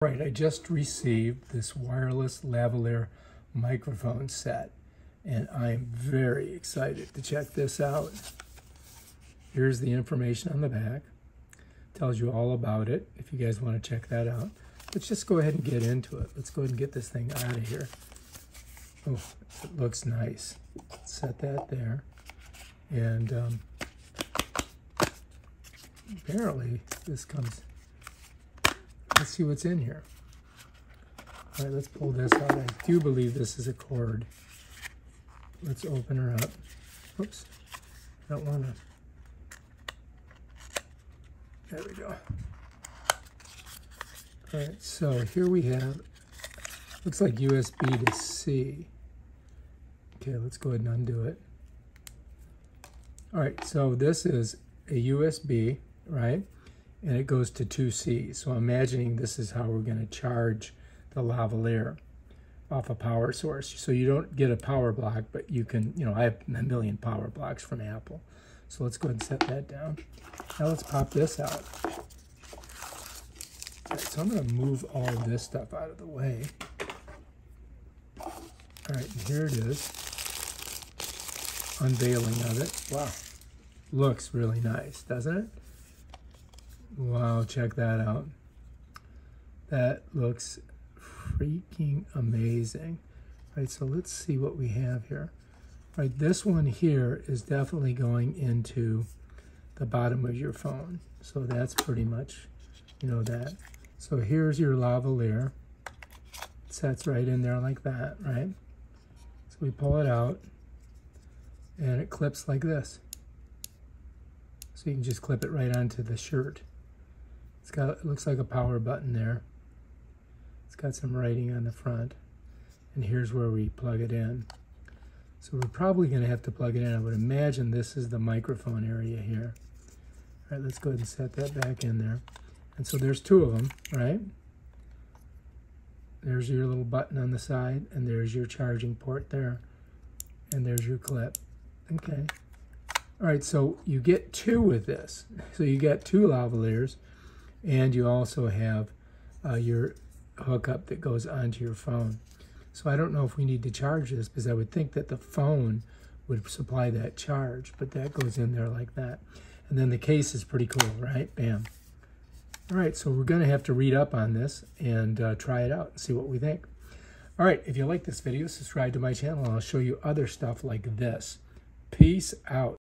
Right, I just received this wireless lavalier microphone set, and I'm very excited to check this out. Here's the information on the back. Tells you all about it if you guys want to check that out. Let's just go ahead and get into it. Let's go ahead and get this thing out of here. Oh, it looks nice. Set that there. And apparently this comes... Let's see what's in here. All right, let's pull this out. I do believe this is a cord. Let's open her up. Oops, I don't want to. There we go. All right, so here we have, looks like USB to C. Okay, let's go ahead and undo it. All right, so this is a USB, right? And it goes to 2C. So I'm imagining this is how we're going to charge the lavalier off a power source. So you don't get a power block, but you can, I have a million power blocks from Apple. So let's go ahead and set that down. Now let's pop this out. All right, so I'm going to move all of this stuff out of the way. All right, and here it is. Unveiling of it. Wow. Looks really nice, doesn't it? Wow, check that out. That looks freaking amazing. All right, so let's see what we have here. All right, this one here is definitely going into the bottom of your phone. So that's pretty much, that. So here's your lavalier. It sets right in there like that, right? So we pull it out, and it clips like this. So you can just clip it right onto the shirt. It looks like a power button there. It's got some writing on the front. And here's where we plug it in. So we're probably going to have to plug it in. I would imagine this is the microphone area here. All right, let's go ahead and set that back in there. And so there's two of them, right? There's your little button on the side, and there's your charging port there. And there's your clip. Okay. All right, so you get two with this. So you get two lavaliers. And you also have your hookup that goes onto your phone. So I don't know if we need to charge this, because I would think that the phone would supply that charge, but that goes in there like that. And then the case is pretty cool, right? Bam. All right, so we're going to have to read up on this and try it out and see what we think. All right, if you like this video, subscribe to my channel, and I'll show you other stuff like this. Peace out.